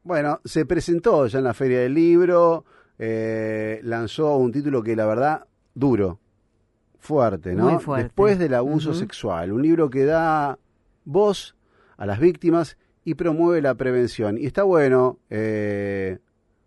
Bueno, se presentó ya en la Feria del Libro, lanzó un título que la verdad, duro, fuerte, Muy ¿no? fuerte. Después del abuso Ujú. sexual, un libro que da voz a las víctimas y promueve la prevención. Y está bueno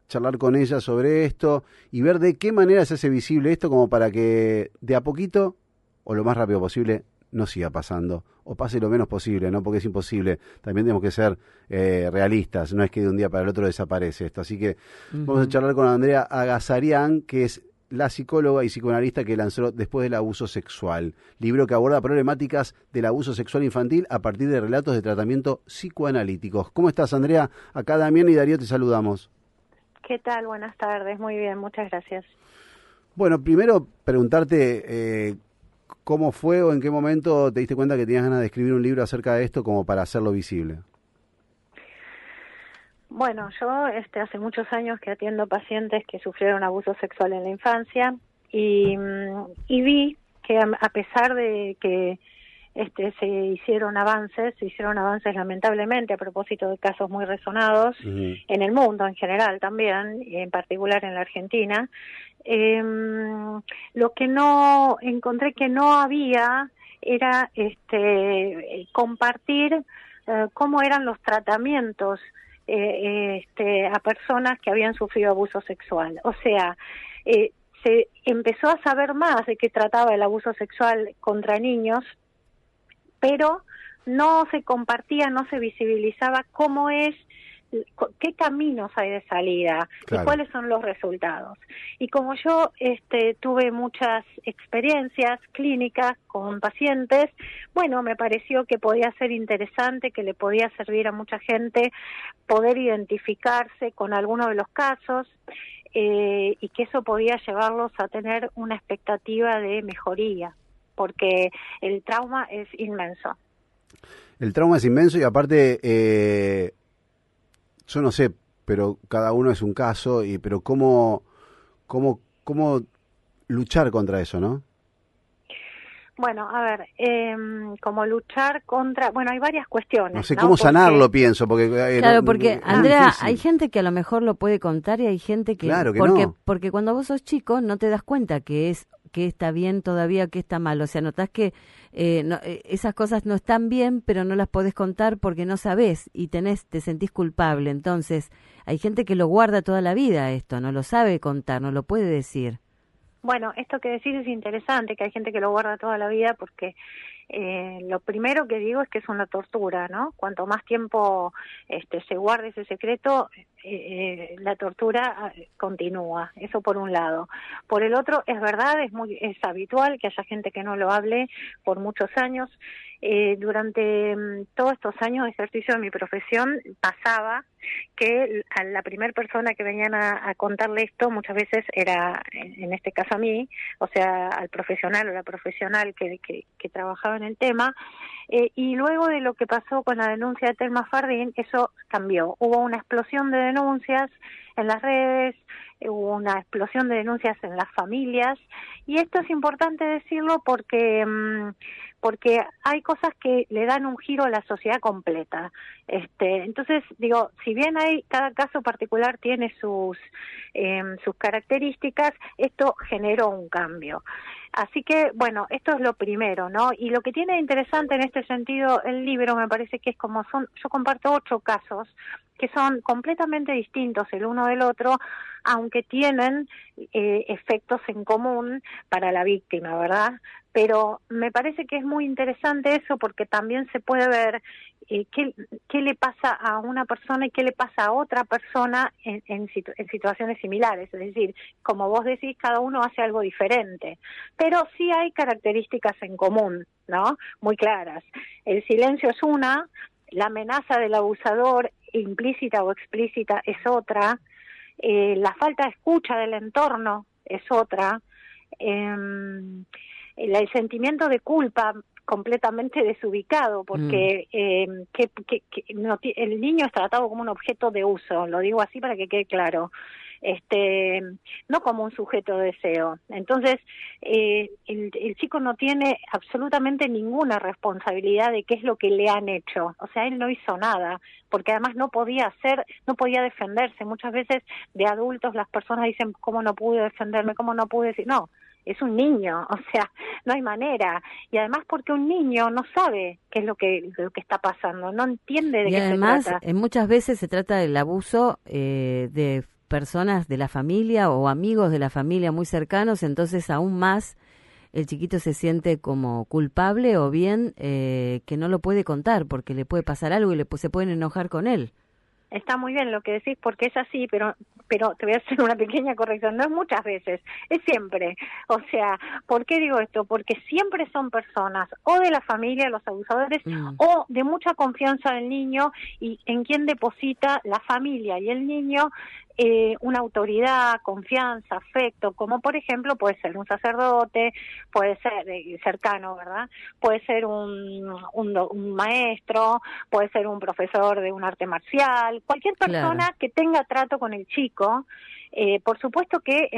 charlar con ella sobre esto y ver de qué manera se hace visible esto como para que de a poquito, o lo más rápido posible, no siga pasando, o pase lo menos posible, ¿no? Porque es imposible. También tenemos que ser realistas, no es que de un día para el otro desaparece esto. Así que vamos a Ujú. charlar con Andrea Agazarian, que es la psicóloga y psicoanalista que lanzó Después del abuso sexual, libro que aborda problemáticas del abuso sexual infantil a partir de relatos de tratamiento psicoanalíticos. ¿Cómo estás, Andrea? Acá Damián y Darío te saludamos. ¿Qué tal? Buenas tardes. Muy bien, muchas gracias. Bueno, primero preguntarte cómo fue o en qué momento te diste cuenta que tenías ganas de escribir un libro acerca de esto como para hacerlo visible. Bueno, yo hace muchos años que atiendo pacientes que sufrieron abuso sexual en la infancia y vi que a pesar de que se hicieron avances lamentablemente a propósito de casos muy resonados Ujú. en el mundo en general también, y en particular en la Argentina. Lo que no encontré que no había era compartir cómo eran los tratamientos a personas que habían sufrido abuso sexual. O sea, se empezó a saber más de qué trataba el abuso sexual contra niños, pero no se compartía, no se visibilizaba cómo es, qué caminos hay de salida y Claro. cuáles son los resultados. Y como yo tuve muchas experiencias clínicas con pacientes, bueno, me pareció que podía ser interesante, que le podía servir a mucha gente poder identificarse con alguno de los casos, y que eso podía llevarlos a tener una expectativa de mejoría, porque el trauma es inmenso. El trauma es inmenso y aparte, yo no sé, pero cada uno es un caso, pero cómo luchar contra eso, ¿no? Bueno, a ver, como luchar contra, bueno, hay varias No cuestiones, sé ¿no? cómo sanarlo, Porque, pienso, porque Claro, porque es muy Andrea, hay difícil. gente que a lo mejor lo puede contar y hay gente que, Claro que no. porque cuando vos sos chico no te das cuenta que está bien todavía, que está mal. O sea, notás que esas cosas no están bien, pero no las podés contar porque no sabés y te sentís culpable. Entonces, hay gente que lo guarda toda la vida esto, no lo sabe contar, no lo puede decir. bueno, esto que decís es interesante, que hay gente que lo guarda toda la vida porque lo primero que digo es que es una tortura, ¿no? Cuanto más tiempo se guarde ese secreto, la tortura continúa. Eso por un lado. Por el otro, es verdad, es habitual que haya gente que no lo hable por muchos años. Durante todos estos años de ejercicio de mi profesión pasaba que a la primera persona que venían a contarle esto muchas veces era, en este caso a mí, o sea, al profesional o la profesional que trabajaba en el tema, y luego de lo que pasó con la denuncia de Telma Fardín, eso cambió. Hubo una explosión de denuncias en las redes, hubo una explosión de denuncias en las familias, y esto es importante decirlo porque hay cosas que le dan un giro a la sociedad completa. Entonces, digo, si bien cada caso particular tiene sus características, esto generó un cambio. Así que, bueno, esto es lo primero, ¿no? Y lo que tiene de interesante en este sentido el libro, me parece que es yo comparto 8 casos que son completamente distintos el uno del otro, aunque tienen efectos en común para la víctima, ¿verdad? Pero me parece que es muy interesante eso porque también se puede ver qué le pasa a una persona y qué le pasa a otra persona en situaciones similares. Es decir, como vos decís, cada uno hace algo diferente, pero sí hay características en común, ¿no? Muy claras. El silencio es una, la amenaza del abusador, implícita o explícita, es otra, la falta de escucha del entorno es otra, el sentimiento de culpa completamente desubicado, Mm. porque el niño es tratado como un objeto de uso, lo digo así para que quede claro. no como un sujeto de deseo. Entonces, el chico no tiene absolutamente ninguna responsabilidad de qué es lo que le han hecho. O sea, él no hizo nada, porque además no podía defenderse. Muchas veces de adultos las personas dicen, ¿cómo no pude defenderme? ¿Cómo no pude decir? No, es un niño, o sea, no hay manera. Y además porque un niño no sabe qué es lo que está pasando, no entiende de qué se trata. Y además, muchas veces se trata del abuso de personas de la familia o amigos de la familia muy cercanos, entonces aún más el chiquito se siente como culpable o bien que no lo puede contar porque le puede pasar algo y se pueden enojar con él. Está muy bien lo que decís porque es así, pero te voy a hacer una pequeña corrección, no es muchas veces, es siempre. O sea, ¿por qué digo esto? Porque siempre son personas o de la familia, los abusadores, o de mucha confianza del niño y en quien deposita la familia y el niño una autoridad, confianza, afecto, como por ejemplo puede ser un sacerdote, puede ser cercano, ¿verdad? Puede ser un maestro, puede ser un profesor de un arte marcial, cualquier persona que tenga trato con el chico. Por supuesto que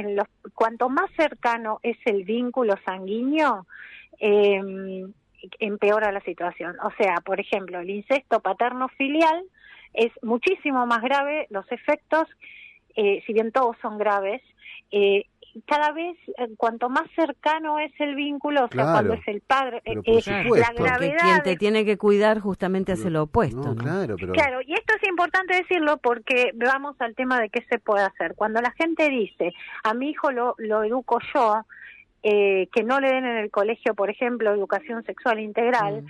cuanto más cercano es el vínculo sanguíneo, empeora la situación. O sea, por ejemplo, el incesto paterno-filial es muchísimo más grave, los efectos, si bien todos son graves, cada vez, cuanto más cercano es el vínculo, o sea, cuando es el padre, la gravedad... Quien te tiene que cuidar justamente hace lo opuesto, ¿no? Claro, y esto es importante decirlo porque vamos al tema de qué se puede hacer. Cuando la gente dice, a mi hijo lo educo yo, que no le den en el colegio, por ejemplo, educación sexual integral,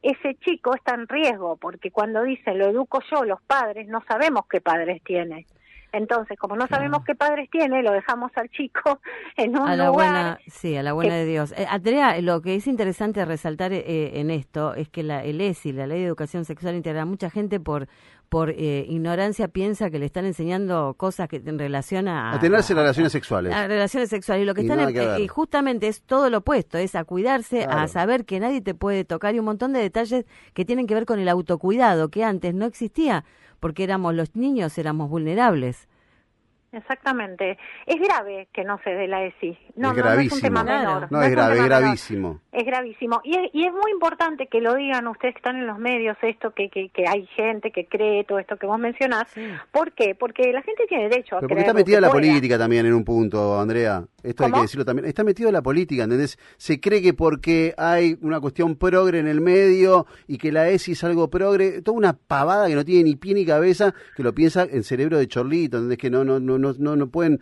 ese chico está en riesgo, porque cuando dicen lo educo yo, los padres, no sabemos qué padres tiene. Entonces, como no sabemos qué padres tiene, lo dejamos al chico en un lugar... a la buena de Dios. Andrea, lo que es interesante resaltar en esto es que el ESI, la Ley de Educación Sexual Integral, mucha gente por ignorancia piensa que le están enseñando cosas que en relación a tenerse relaciones sexuales. A relaciones sexuales. Y lo que están y justamente es todo lo opuesto, es a cuidarse, a saber que nadie te puede tocar y un montón de detalles que tienen que ver con el autocuidado, que antes no existía, porque los niños éramos vulnerables. Exactamente. Es grave que no se dé la ESI. No es un tema menor. No es grave, es gravísimo. Es gravísimo. Y es muy importante que lo digan ustedes que están en los medios, esto que hay gente que cree todo esto que vos mencionás. ¿Por qué? Porque la gente tiene derecho a creer. Porque está metida la política también en un punto, Andrea. Esto hay que decirlo también. Está metido la política, ¿entendés? Se cree que porque hay una cuestión progre en el medio y que la ESI es algo progre, toda una pavada que no tiene ni pie ni cabeza, que lo piensa el cerebro de Chorlito, ¿entendés? Que no pueden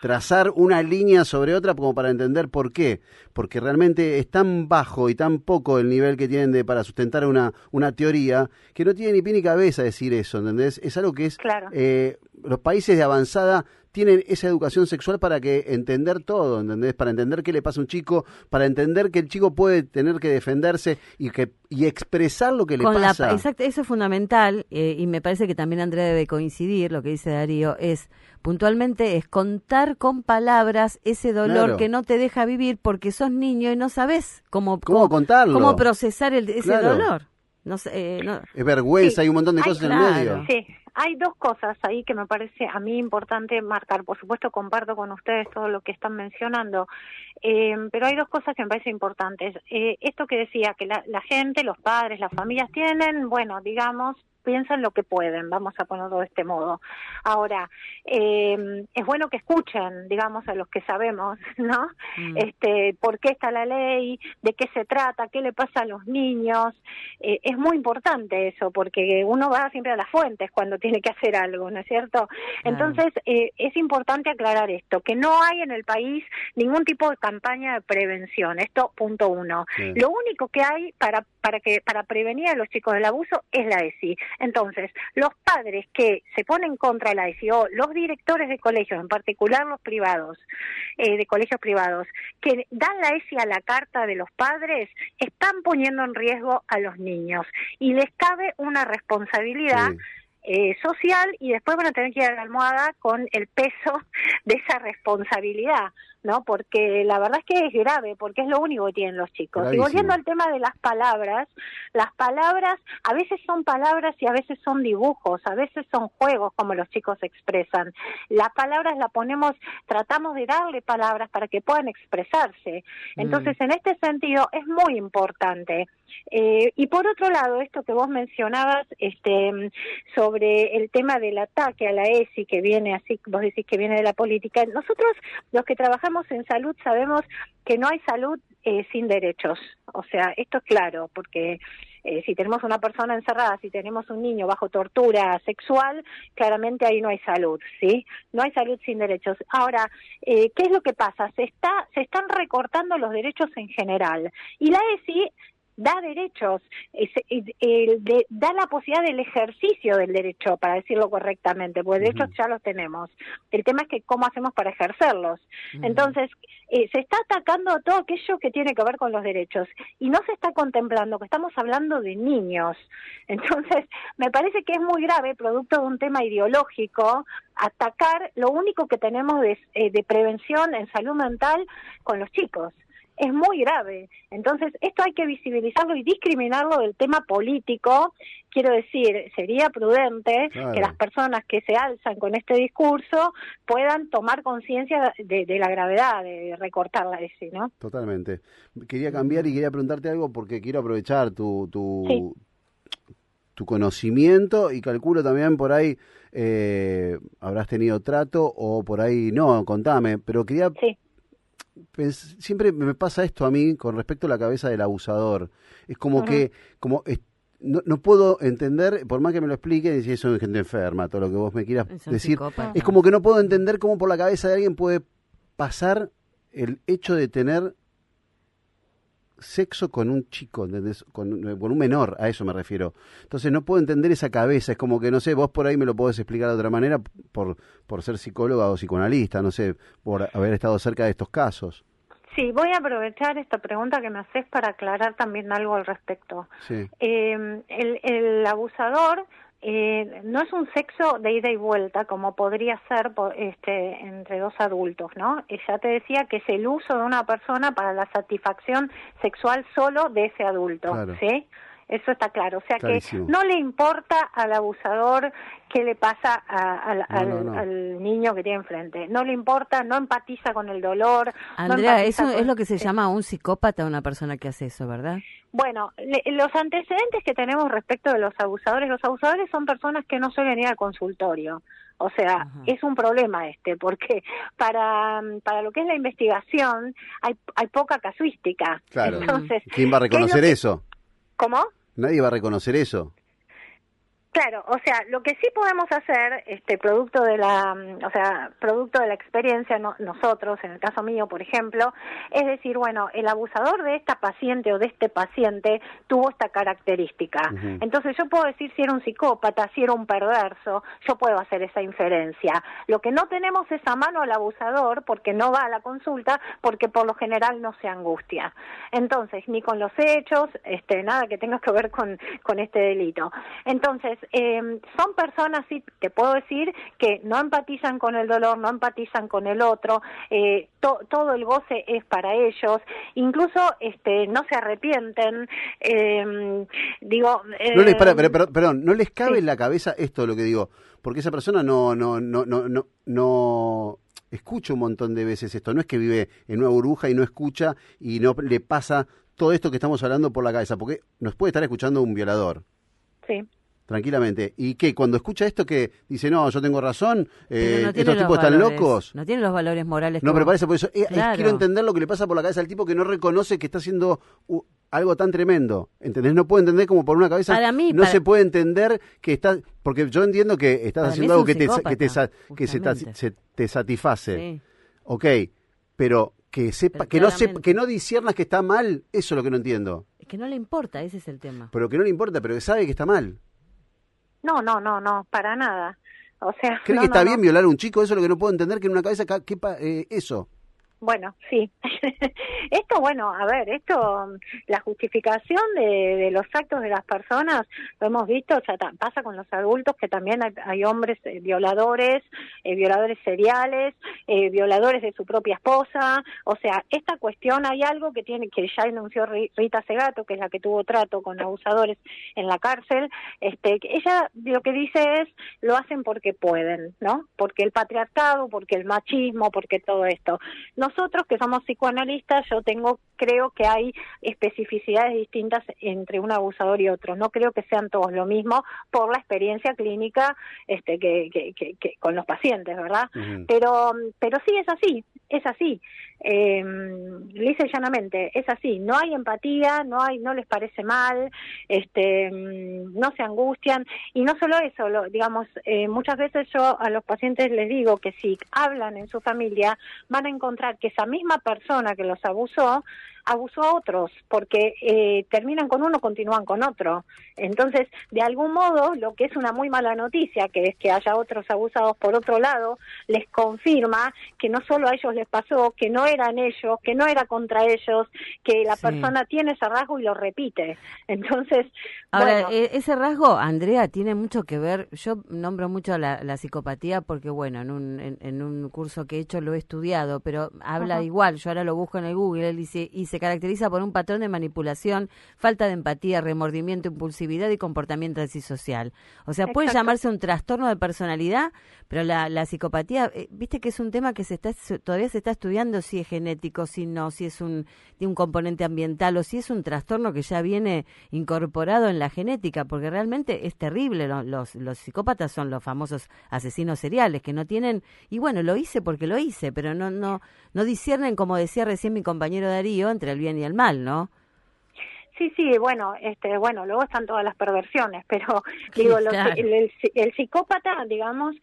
trazar una línea sobre otra como para entender por qué. Porque realmente es tan bajo y tan poco el nivel que tienen para sustentar una teoría que no tiene ni pie ni cabeza decir eso, ¿entendés? Es algo que es... los países de avanzada tienen esa educación sexual para que entender todo, ¿entendés? Para entender qué le pasa a un chico, para entender que el chico puede tener que defenderse y expresar lo que le pasa. Exacto, eso es fundamental y me parece que también Andrea debe coincidir, lo que dice Darío, puntualmente es contar con palabras ese dolor que no te deja vivir porque sos niño y no sabes cómo contarlo, cómo procesar ese dolor. No sé, es vergüenza, hay un montón de cosas en el medio. Sí. Hay dos cosas ahí que me parece a mí importante marcar. Por supuesto, comparto con ustedes todo lo que están mencionando, pero hay dos cosas que me parecen importantes. Esto que decía, que la gente, los padres, las familias tienen, bueno, digamos, piensan lo que pueden, vamos a ponerlo de este modo. Ahora, es bueno que escuchen, digamos, a los que sabemos, ¿no? Por qué está la ley, de qué se trata, qué le pasa a los niños. Es muy importante eso, porque uno va siempre a las fuentes cuando tiene que hacer algo, ¿no es cierto? Entonces, es importante aclarar esto, que no hay en el país ningún tipo de campaña de prevención. Esto, punto uno. Lo único que hay para prevenir a los chicos del abuso es la ESI. Entonces, los padres que se ponen contra la ESI o los directores de colegios, en particular los privados, de colegios privados, que dan la ESI a la carta de los padres, están poniendo en riesgo a los niños y les cabe una responsabilidad social, y después van a tener que ir a la almohada con el peso de esa responsabilidad, ¿no? Porque la verdad es que es grave, porque es lo único que tienen los chicos. Gravísimo. Y volviendo al tema de las palabras a veces son palabras y a veces son dibujos, a veces son juegos como los chicos expresan. Las palabras tratamos de darle palabras para que puedan expresarse. Entonces, en este sentido, es muy importante. Y por otro lado, esto que vos mencionabas, sobre el tema del ataque a la ESI, que viene así, vos decís que viene de la política, nosotros los que trabajamos en salud sabemos que no hay salud sin derechos. O sea, esto es claro, porque si tenemos una persona encerrada, si tenemos un niño bajo tortura sexual, claramente ahí no hay salud, ¿sí? No hay salud sin derechos. Ahora, ¿qué es lo que pasa? Se están recortando los derechos en general, y la ESI da derechos, da la posibilidad del ejercicio del derecho, para decirlo correctamente, porque derechos ya los tenemos. El tema es que cómo hacemos para ejercerlos. Entonces, se está atacando todo aquello que tiene que ver con los derechos, y no se está contemplando que estamos hablando de niños. Entonces, me parece que es muy grave, producto de un tema ideológico, atacar lo único que tenemos de prevención en salud mental con los chicos. Es muy grave. Entonces, esto hay que visibilizarlo y discriminarlo del tema político. Quiero decir, sería prudente que las personas que se alzan con este discurso puedan tomar conciencia de la gravedad de recortar la ESI, ¿no? Totalmente. Quería cambiar y quería preguntarte algo porque quiero aprovechar tu conocimiento, y calculo también por ahí habrás tenido trato o por ahí no, contame, pero quería... Sí. Siempre me pasa esto a mí con respecto a la cabeza del abusador. Es como que no puedo entender, por más que me lo explique, decir eso es gente enferma, todo lo que vos me quieras decir. Es como que no puedo entender cómo por la cabeza de alguien puede pasar el hecho de tener sexo con un chico, ¿entendés? Con un menor, a eso me refiero. Entonces no puedo entender esa cabeza, es como que, no sé, vos por ahí me lo podés explicar de otra manera por ser psicóloga o psicoanalista, no sé, por haber estado cerca de estos casos. Sí, voy a aprovechar esta pregunta que me haces para aclarar también algo al respecto. Sí. El abusador no es un sexo de ida y vuelta como podría ser entre dos adultos, ¿no? Ya te decía que es el uso de una persona para la satisfacción sexual solo de ese adulto, Claro. ¿sí? Eso está claro. O sea, Clarísimo. que no le importa al abusador qué le pasa No. al niño que tiene enfrente. No le importa, no empatiza con el dolor. Andrea, no eso empatiza es lo que se llama un psicópata, una persona que hace eso, ¿verdad? Bueno, los antecedentes que tenemos respecto de los abusadores son personas que no suelen ir al consultorio. O sea, es un problema porque para lo que es la investigación hay poca casuística. Claro. Entonces, ¿quién va a reconocer eso? ¿Cómo? Nadie va a reconocer eso. Claro, o sea, lo que sí podemos hacer, producto de la experiencia, nosotros, en el caso mío, por ejemplo, es decir, bueno, el abusador de esta paciente o de este paciente tuvo esta característica. Entonces yo puedo decir si era un psicópata, si era un perverso, yo puedo hacer esa inferencia. Lo que no tenemos es a mano al abusador, porque no va a la consulta, porque por lo general no se angustia. Entonces, ni con los hechos, nada que tenga que ver con este delito. Entonces, son personas, sí, te puedo decir, que no empatizan con el dolor, no empatizan con el otro, todo el goce es para ellos, incluso no se arrepienten, No les perdón, no les cabe en la cabeza esto, lo que digo, porque esa persona no escucha un montón de veces esto, no es que vive en una burbuja y no escucha y no le pasa todo esto que estamos hablando por la cabeza, porque nos puede estar escuchando un violador. Sí. Tranquilamente. ¿Y qué? Cuando escucha esto que dice, no, yo tengo razón, No estos tipos están locos. No tiene los valores morales. No, pero parece por eso. Claro. Quiero entender lo que le pasa por la cabeza al tipo que no reconoce que está haciendo algo tan tremendo. ¿Entendés? No puedo entender como por una cabeza se puede entender que está... Porque yo entiendo que estás haciendo algo que te satisface. Sí. Ok, pero que sepa, que no disciernas que está mal, eso es lo que no entiendo. Es que no le importa, ese es el tema. Pero que no le importa, pero que sabe que está mal. No, para nada. O sea, ¿Cree que está bien violar a un chico? Eso es lo que no puedo entender, que en una cabeza quepa eso. Bueno, sí. Esto, bueno, a ver, la justificación de los actos de las personas, lo hemos visto, o sea, pasa con los adultos, que también hay hombres violadores, violadores seriales, violadores de su propia esposa. O sea, esta cuestión, hay algo que ya denunció Rita Segato, que es la que tuvo trato con abusadores en la cárcel. Que ella lo que dice es, lo hacen porque pueden, ¿no? Porque el patriarcado, porque el machismo, porque todo esto. Nosotros que somos psicoanalistas, creo que hay especificidades distintas entre un abusador y otro. No creo que sean todos lo mismo por la experiencia clínica que con los pacientes, ¿verdad? Uh-huh. Pero sí es así. Lisa y llanamente, es así. No hay empatía, no les parece mal, no se angustian. Y no solo eso, digamos, muchas veces yo a los pacientes les digo que si hablan en su familia, van a encontrar que esa misma persona que los abusó a otros, porque terminan con uno, continúan con otro. Entonces, de algún modo, lo que es una muy mala noticia, que es que haya otros abusados por otro lado, les confirma que no solo a ellos les pasó, que no eran ellos, que no era contra ellos, que la persona tiene ese rasgo y lo repite. Entonces, ahora, ese rasgo, Andrea, tiene mucho que ver. Yo nombro mucho la psicopatía porque, bueno, en un curso que he hecho lo he estudiado, pero habla igual. Yo ahora lo busco en el Google, él dice, y se caracteriza por un patrón de manipulación, falta de empatía, remordimiento, impulsividad y comportamiento antisocial. O sea, puede llamarse un trastorno de personalidad, pero la psicopatía, viste que es un tema que todavía se está estudiando, si es genético, si no, si tiene un componente ambiental o si es un trastorno que ya viene incorporado en la genética, porque realmente es terrible. Los psicópatas son los famosos asesinos seriales que no tienen, y bueno, lo hice porque lo hice, pero no disciernen, como decía recién mi compañero Darío, entre el bien y el mal, ¿no? Sí, bueno, luego están todas las perversiones, pero digo, claro. el psicópata, digamos,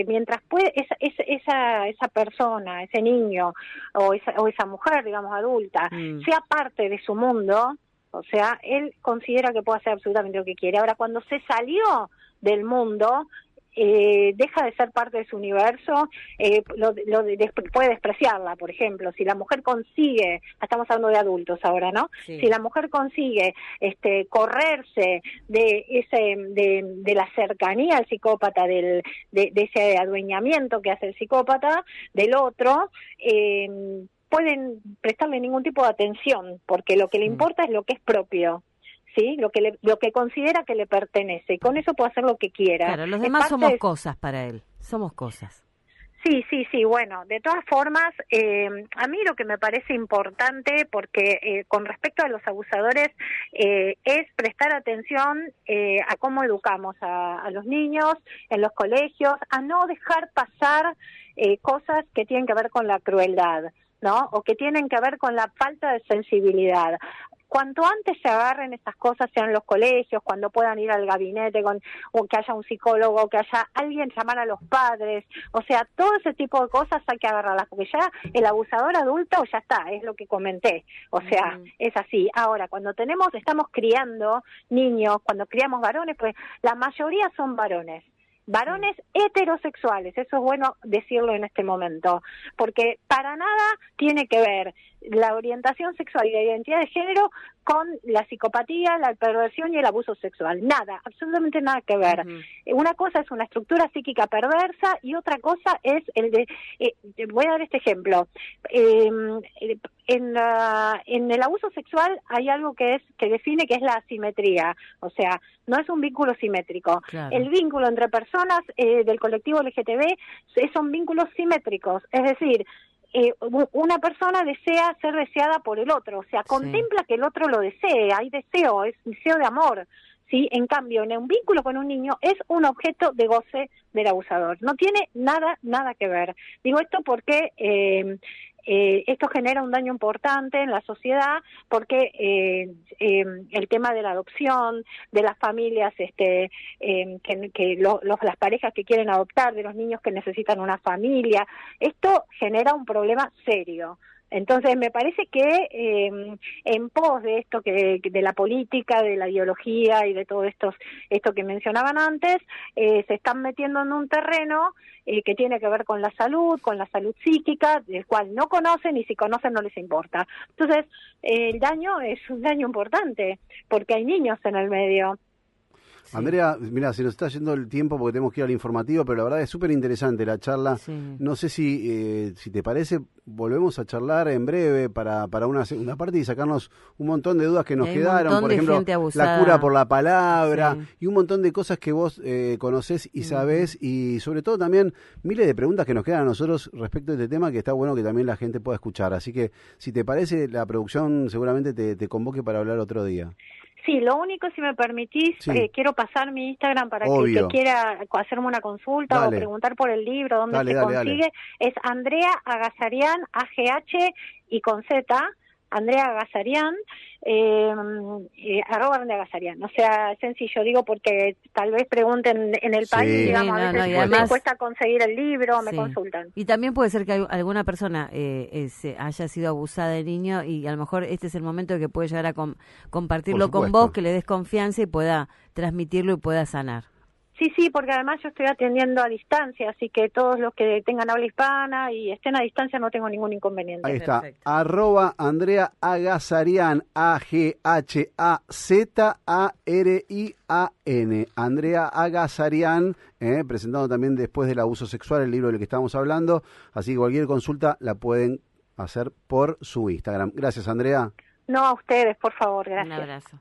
mientras puede, esa persona, ese niño o esa mujer, digamos, adulta, sea parte de su mundo, o sea, él considera que puede hacer absolutamente lo que quiere. Ahora, cuando se salió del mundo, deja de ser parte de su universo, puede despreciarla. Por ejemplo, si la mujer consigue, estamos hablando de adultos ahora, ¿no? Sí. Si la mujer consigue correrse de la cercanía al psicópata, de ese adueñamiento que hace el psicópata del otro, pueden prestarle ningún tipo de atención, porque lo que le importa es lo que es propio. ¿Sí? Lo que considera que le pertenece, y con eso puede hacer lo que quiera. Claro, los demás somos cosas para él, somos cosas. Sí, bueno, de todas formas, a mí lo que me parece importante, porque con respecto a los abusadores, es prestar atención a cómo educamos a los niños en los colegios, a no dejar pasar cosas que tienen que ver con la crueldad, ¿no? O que tienen que ver con la falta de sensibilidad. Cuanto antes se agarren estas cosas, sean los colegios, cuando puedan ir al gabinete, o que haya un psicólogo, que haya alguien, llamar a los padres, o sea, todo ese tipo de cosas hay que agarrarlas, porque ya el abusador adulto ya está, es lo que comenté, o sea, es así. Ahora, cuando estamos criando niños, cuando criamos varones, pues la mayoría son varones heterosexuales, eso es bueno decirlo en este momento, porque para nada tiene que ver la orientación sexual y la identidad de género con la psicopatía, la perversión y el abuso sexual. Nada, absolutamente nada que ver. Una cosa es una estructura psíquica perversa y otra cosa es voy a dar este ejemplo. En el abuso sexual hay algo que define que es la asimetría, o sea, no es un vínculo simétrico. Claro. El vínculo entre personas del colectivo LGTB son vínculos simétricos, es decir, una persona desea ser deseada por el otro, o sea, contempla que el otro lo desee, hay deseo, es deseo de amor, ¿sí? En cambio, en un vínculo con un niño es un objeto de goce del abusador, no tiene nada que ver. Digo esto porque esto genera un daño importante en la sociedad, porque el tema de la adopción, de las familias, las parejas que quieren adoptar, de los niños que necesitan una familia, esto genera un problema serio, Entonces me parece que en pos de esto de la política, de la ideología y de todo esto que mencionaban antes, se están metiendo en un terreno que tiene que ver con la salud psíquica, del cual no conocen y si conocen no les importa. Entonces el daño es un daño importante porque hay niños en el medio. Sí. Andrea, mira, se nos está yendo el tiempo porque tenemos que ir al informativo, pero la verdad es súper interesante la charla. Sí. No sé si te parece, volvemos a charlar en breve para una segunda parte y sacarnos un montón de dudas que nos quedaron. Por ejemplo, la cura por la palabra y un montón de cosas que vos conocés y sabés y sobre todo también miles de preguntas que nos quedan a nosotros respecto a este tema que está bueno que también la gente pueda escuchar. Así que si te parece, la producción seguramente te convoque para hablar otro día. Sí, lo único, si me permitís, quiero pasar mi Instagram para que el que quiera hacerme una consulta o preguntar por el libro, dónde se consigue, es Andrea Agazarian, AGH y con Z, Andrea Agazarian, @Andrea Agazarian. O sea, es sencillo, digo, porque tal vez pregunten en el país, digamos, a veces les cuesta conseguir el libro, me consultan. Y también puede ser que alguna persona haya sido abusada de niño y a lo mejor este es el momento de que puede llegar a compartirlo con vos, que le des confianza y pueda transmitirlo y pueda sanar. Sí, porque además yo estoy atendiendo a distancia, así que todos los que tengan habla hispana y estén a distancia no tengo ningún inconveniente. Ahí está, @Andrea Agazarian, AGHAZARIAN, Andrea Agazarian, presentando también Después del abuso sexual, el libro del que estamos hablando, así que cualquier consulta la pueden hacer por su Instagram. Gracias, Andrea. No, a ustedes, por favor, gracias. Un abrazo.